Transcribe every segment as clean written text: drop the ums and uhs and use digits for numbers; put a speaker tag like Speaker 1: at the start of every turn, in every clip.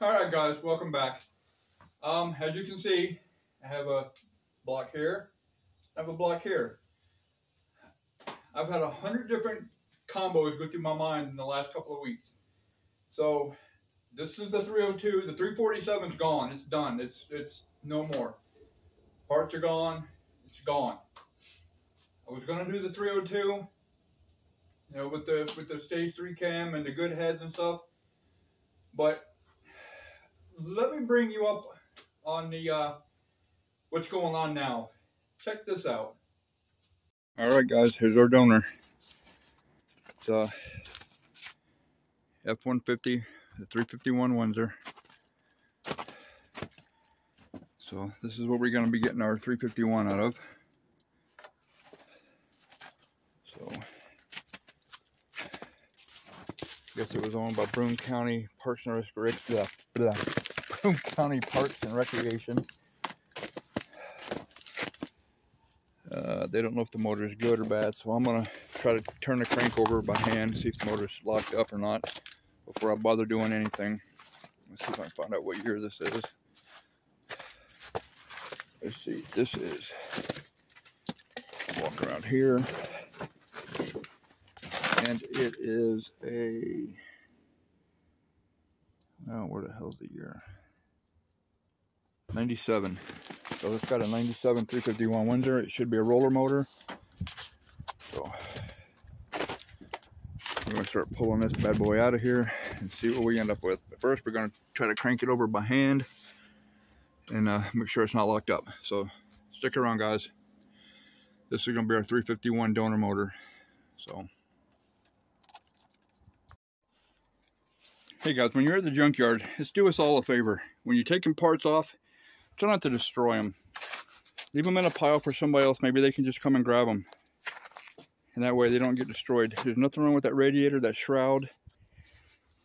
Speaker 1: Alright guys, welcome back. As you can see, I have a block here, I have a block here. I've had 100 different combos go through my mind in the last couple of weeks. So this is the 302, the 347's gone, it's done, it's no more. Parts are gone, it's gone. I was gonna do the 302, you know, with the stage 3 cam and the good heads and stuff, but let me bring you up on the what's going on now. Check this out. All right, guys, here's our donor. It's F-150, the 351 Windsor. So this is what we're going to be getting our 351 out of. So I guess it was owned by Broome County Parks and Broome County Parks and Recreation. They don't know if the motor is good or bad, so I'm going to try to turn the crank over by hand, see if the motor's locked up or not before I bother doing anything. Let's see if I can find out what year this is. Let's see, this is, walk around here, and it is a, oh, where the hell's the year? 97. So it's got a 97 351 Windsor. It should be a roller motor. So we're going to start pulling this bad boy out of here and see what we end up with. But first we're going to try to crank it over by hand and make sure it's not locked up. So stick around, guys. This is going to be our 351 donor motor. So hey guys, when you're at the junkyard, just do us all a favor. When you're taking parts off, try not to destroy them. Leave them in a pile for somebody else. Maybe they can just come and grab them. And that way they don't get destroyed. There's nothing wrong with that radiator, that shroud.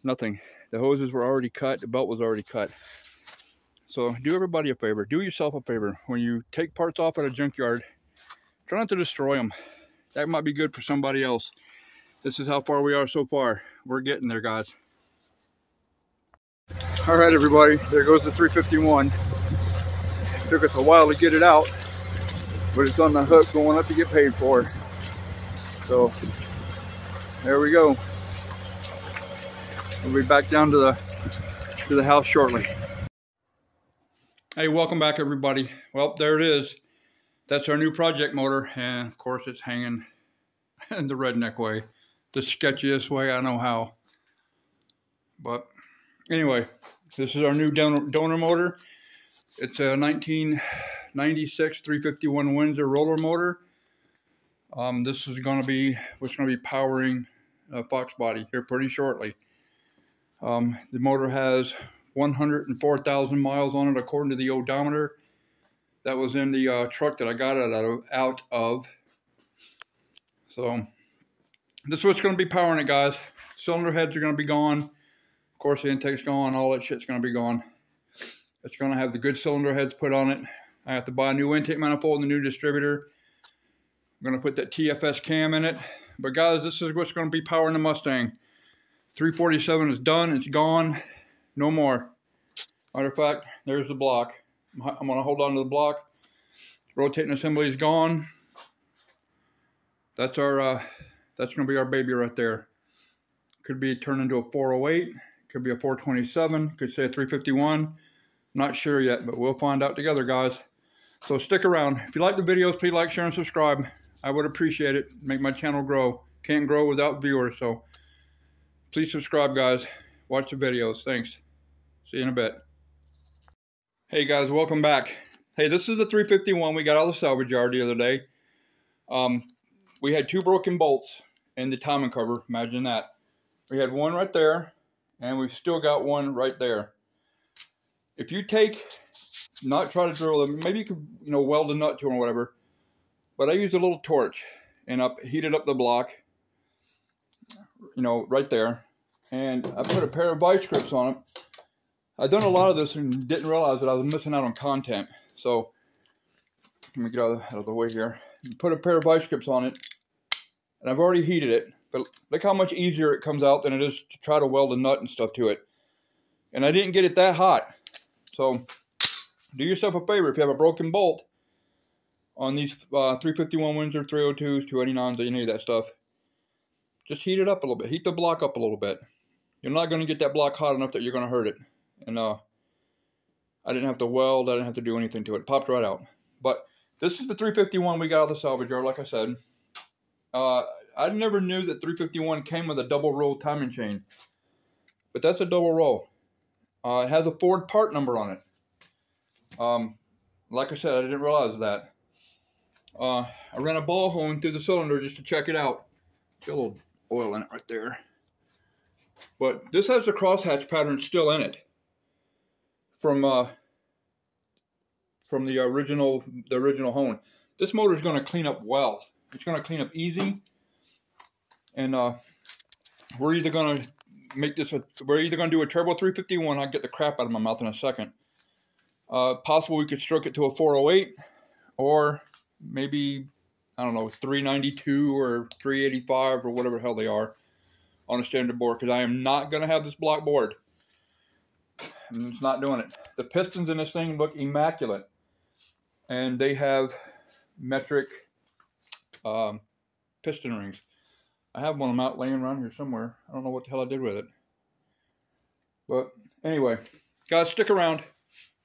Speaker 1: Nothing. The hoses were already cut. The belt was already cut. So do everybody a favor. Do yourself a favor. When you take parts off at a junkyard, try not to destroy them. That might be good for somebody else. This is how far we are so far. We're getting there, guys. All right, everybody. There goes the 351. Took us a while to get it out, but it's on the hook going up to get paid for. So there we go. We'll be back down to the house shortly. Hey, welcome back, everybody. Well, there it is. That's our new project motor, and of course it's hanging in the redneck way, the sketchiest way I know how. But anyway, this is our new donor motor. It's a 1996 351 Windsor roller motor. This is going to be what's going to be powering Fox Body here pretty shortly. The motor has 104,000 miles on it according to the odometer. That was in the truck that I got it out of. So this is what's going to be powering it, guys. Cylinder heads are going to be gone. Of course, the intake's gone. All that shit's going to be gone. It's going to have the good cylinder heads put on it. I have to buy a new intake manifold and a new distributor. I'm going to put that TFS cam in it. But guys, this is what's going to be powering the Mustang. 347 is done. It's gone. No more. Matter of fact, there's the block. I'm going to hold on to the block. Rotating assembly is gone. That's our. That's going to be our baby right there. Could be turned into a 408. Could be a 427. Could say a 351. Not sure yet, but we'll find out together, guys. So stick around. If you like the videos, please like, share, and subscribe. I would appreciate it. Make my channel grow. Can't grow without viewers, so please subscribe, guys. Watch the videos. Thanks. See you in a bit. Hey, guys, welcome back. Hey, this is the 351 we got out of the salvage yard the other day. We had 2 broken bolts in the timing cover. Imagine that. We had one right there, and we've still got one right there. If you not try to drill them, maybe you could, weld a nut to them or whatever. But I used a little torch and heated up the block, right there. And I put a pair of vice grips on it. I've done a lot of this and didn't realize that I was missing out on content. So let me get out of the way here. Put a pair of vice grips on it, and I've already heated it. But look how much easier it comes out than it is to try to weld a nut and stuff to it. And I didn't get it that hot. So do yourself a favor. If you have a broken bolt on these 351 Windsor 302s, 289s, any of that stuff, just heat it up a little bit. Heat the block up a little bit. You're not going to get that block hot enough that you're going to hurt it. And I didn't have to weld. I didn't have to do anything to it. It popped right out. But this is the 351 we got out of the salvage yard, like I said. I never knew that 351 came with a double roll timing chain. But that's a double roll. It has a Ford part number on it. Like I said, I didn't realize that. I ran a ball hone through the cylinder just to check it out. Got a little oil in it right there. But this has the crosshatch pattern still in it from the original hone. This motor is going to clean up well. It's going to clean up easy, and we're either going to do a turbo 351. I'll get the crap out of my mouth in a second. Possible we could stroke it to a 408, or maybe, I don't know, 392 or 385 or whatever the hell they are on a standard board, because I am not going to have this block board. I'm just not doing it. The pistons in this thing look immaculate, and they have metric piston rings. I have one of them out laying around here somewhere. I don't know what the hell I did with it. But anyway, guys, stick around.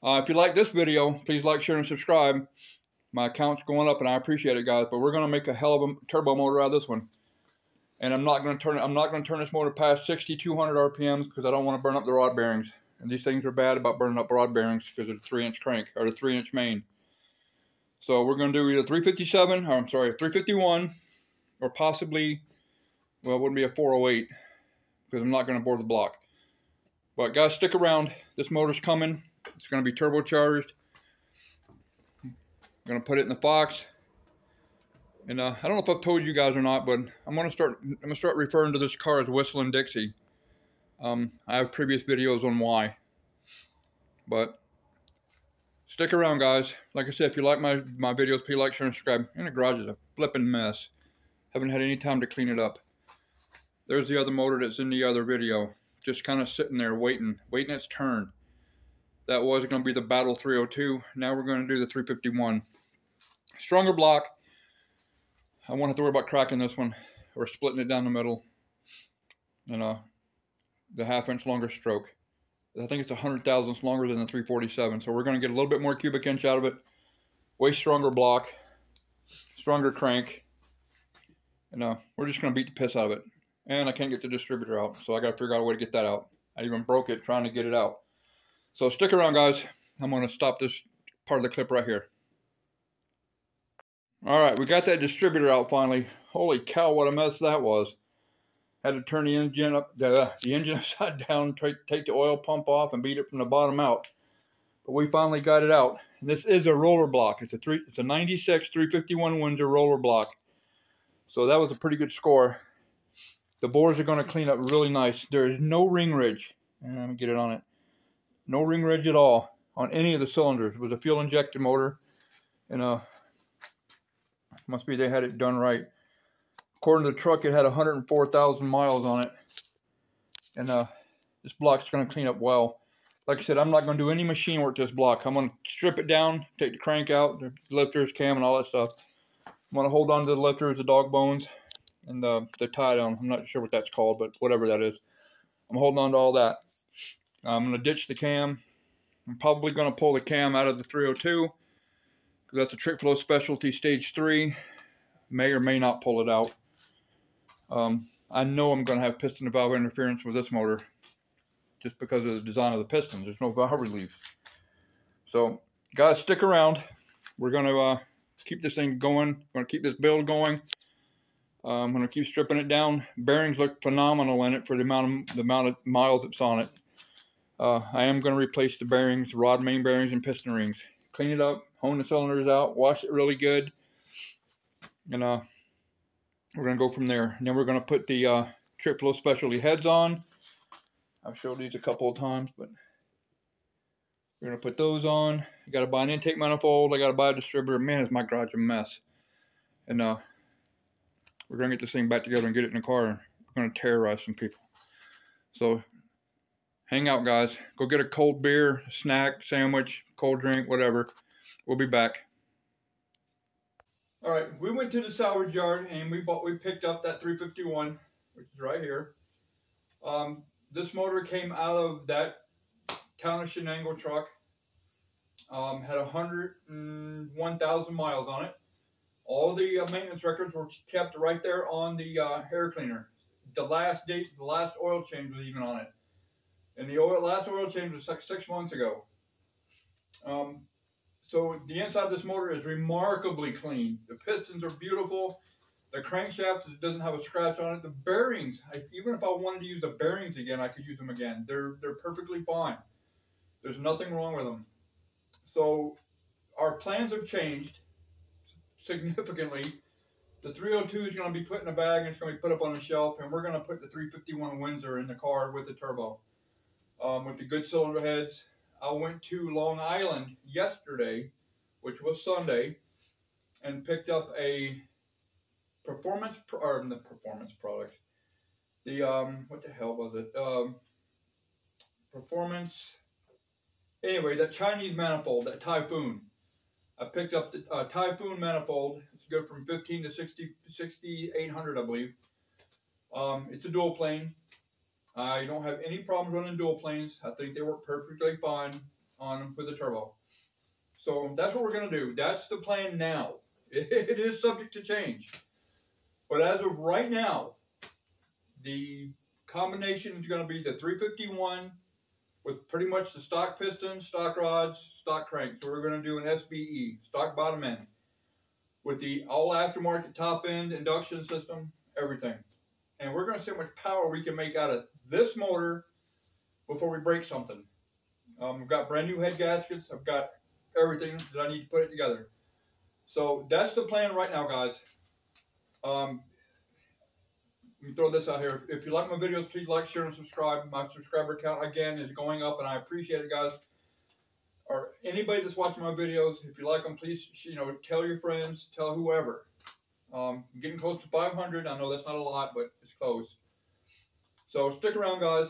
Speaker 1: If you like this video, please like, share, and subscribe. My account's going up, and I appreciate it, guys. But we're going to make a hell of a turbo motor out of this one. And I'm not going to turn this motor past 6,200 RPMs because I don't want to burn up the rod bearings. And these things are bad about burning up rod bearings because of the 3-inch crank or the 3-inch main. So we're going to do either 351, or possibly, well, it wouldn't be a 408 because I'm not going to bore the block. But guys, stick around. This motor's coming. It's going to be turbocharged. I'm going to put it in the Fox. And I don't know if I've told you guys or not, but I'm gonna start referring to this car as Whistling Dixie. I have previous videos on why. But stick around, guys. Like I said, if you like my videos, please like, share, and subscribe. And the garage is a flipping mess. Haven't had any time to clean it up. There's the other motor that's in the other video, just kind of sitting there waiting its turn. That was going to be the Battle 302. Now we're going to do the 351. Stronger block. I won't have to worry about cracking this one or splitting it down the middle. And the 1/2 inch longer stroke. I think it's 100 thousandths longer than the 347. So we're going to get a little bit more cubic inch out of it. Way stronger block. Stronger crank. And we're just going to beat the piss out of it. And I can't get the distributor out. So I got to figure out a way to get that out. I even broke it trying to get it out. So stick around, guys. I'm going to stop this part of the clip right here. Alright, we got that distributor out finally. Holy cow, what a mess that was. Had to turn the engine upside down, take the oil pump off, and beat it from the bottom out. But we finally got it out. And this is a roller block. It's a 96 351 Windsor roller block. So that was a pretty good score. The bores are going to clean up really nice. There is no ring ridge. Let me get it on it. No ring ridge at all on any of the cylinders. It was a fuel injected motor. And must be they had it done right. According to the truck, it had 104,000 miles on it. And this block's going to clean up well. Like I said, I'm not going to do any machine work to this block. I'm going to strip it down, take the crank out, the lifters, cam, and all that stuff. I'm going to hold on to the lifters, the dog bones, and the tie down. I'm not sure what that's called, but whatever that is. I'm holding on to all that. I'm going to ditch the cam. I'm probably going to pull the cam out of the 302. That's a Trick Flow Specialty Stage 3. May or may not pull it out. I know I'm going to have piston and valve interference with this motor just because of the design of the pistons. There's no valve relief. So, guys, stick around. We're going to keep this thing going. We're going to keep this build going. I'm going to keep stripping it down. Bearings look phenomenal in it for the amount of miles it's on it. I am going to replace the bearings, rod main bearings, and piston rings. Clean it up, hone the cylinders out, wash it really good, and we're going to go from there. And then we're going to put the Trick Flow Specialty heads on. I've showed these a couple of times, but we're going to put those on. I got to buy an intake manifold. I got to buy a distributor. Man, is my garage a mess. And we're going to get this thing back together and get it in the car. And we're going to terrorize some people. So hang out, guys. Go get a cold beer, snack, sandwich, cold drink, whatever. We'll be back. All right, we went to the salvage yard and we picked up that 351, which is right here. This motor came out of that Town of Shenango truck. Had 101,000 miles on it. All the maintenance records were kept right there on the air cleaner. The last oil change was even on it. And the last oil change was like 6 months ago. So the inside of this motor is remarkably clean. The pistons are beautiful. The crankshaft doesn't have a scratch on it. The bearings, even if I wanted to use the bearings again, I could use them again. They're perfectly fine. There's nothing wrong with them. So our plans have changed significantly. The 302 is going to be put in a bag and it's going to be put up on a shelf, and we're going to put the 351 Windsor in the car with the turbo, with the good cylinder heads. I went to Long Island yesterday, which was Sunday, and picked up a performance product. The what the hell was it? Performance. Anyway, that Chinese manifold, that Typhoon. I picked up the Typhoon manifold. It's good from 15 to 6,800, I believe. It's a dual plane. I don't have any problems running dual planes. I think they work perfectly fine on them with the turbo. So that's what we're going to do. That's the plan now. It is subject to change. But as of right now, the combination is going to be the 351 with pretty much the stock pistons, stock rods, stock crank. So we're going to do an SBE, stock bottom end, with the all aftermarket top end induction system, everything. And we're going to see how much power we can make out of this motor before we break something. I've got brand new head gaskets. I've got everything that I need to put it together. So that's the plan right now, guys. Let me throw this out here. If you like my videos, please like, share, and subscribe. My subscriber count, again, is going up, and I appreciate it, guys. Or anybody that's watching my videos, if you like them, please, tell your friends, tell whoever. Getting close to 500. I know that's not a lot, but it's close. So stick around, guys.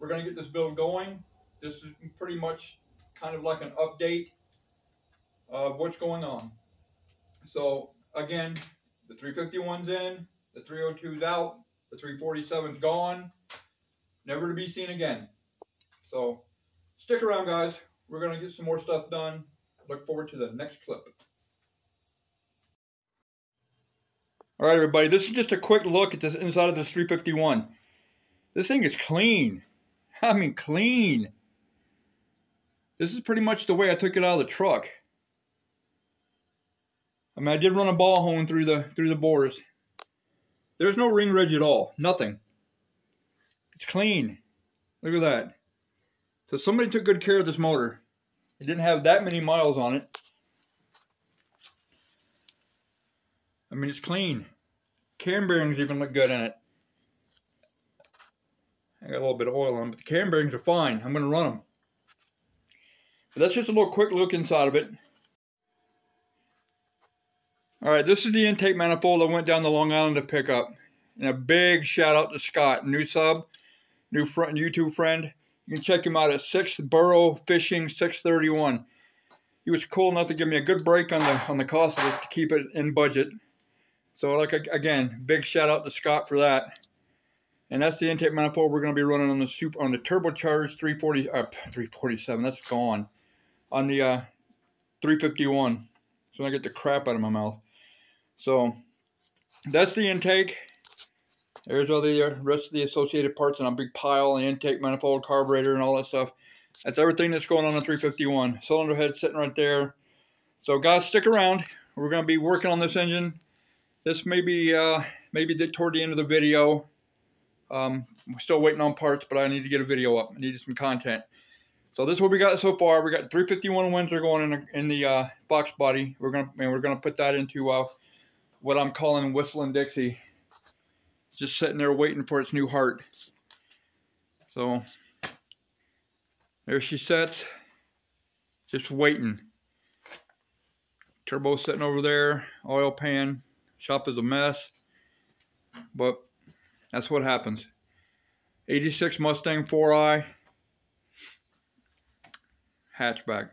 Speaker 1: We're going to get this build going. This is pretty much kind of like an update of what's going on. So again, the 351's in, the 302's out, the 347's gone, never to be seen again. So stick around, guys. We're going to get some more stuff done. Look forward to the next clip. All right, everybody, this is just a quick look at this inside of this 351. This thing is clean. I mean, clean. This is pretty much the way I took it out of the truck. I mean, I did run a ball hone through the bores. There's no ring ridge at all. Nothing. It's clean. Look at that. So somebody took good care of this motor. It didn't have that many miles on it. I mean, it's clean. Cam bearings even look good in it. I got a little bit of oil on, but the cam bearings are fine. I'm going to run them. But that's just a little quick look inside of it. Alright, this is the intake manifold I went down to Long Island to pick up. And a big shout out to Scott, new sub, new YouTube friend. You can check him out at 6th Burrow Fishing 631. He was cool enough to give me a good break on the cost of it to keep it in budget. So, again, big shout out to Scott for that. And that's the intake manifold we're going to be running on the turbocharged 347. That's gone. On the 351. So I get the crap out of my mouth. So that's the intake. There's all the rest of the associated parts in a big pile, the intake manifold, carburetor, and all that stuff. That's everything that's going on the 351. Cylinder head sitting right there. So guys, stick around. We're going to be working on this engine. This may be toward the end of the video. I'm still waiting on parts, but I need to get a video up. I needed some content. So this is what we got so far. We got 351 Windsor going in the box body. We're gonna put that into what I'm calling Whistling Dixie. It's just sitting there waiting for its new heart. So there she sits, just waiting. Turbo sitting over there, oil pan. Shop is a mess, but that's what happens. 86 Mustang 4i hatchback.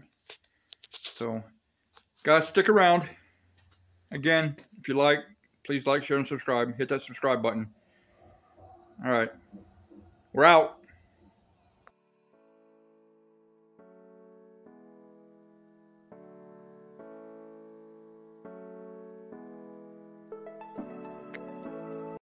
Speaker 1: So, guys, stick around. Again, if you like, please like, share, and subscribe. Hit that subscribe button. All right, we're out.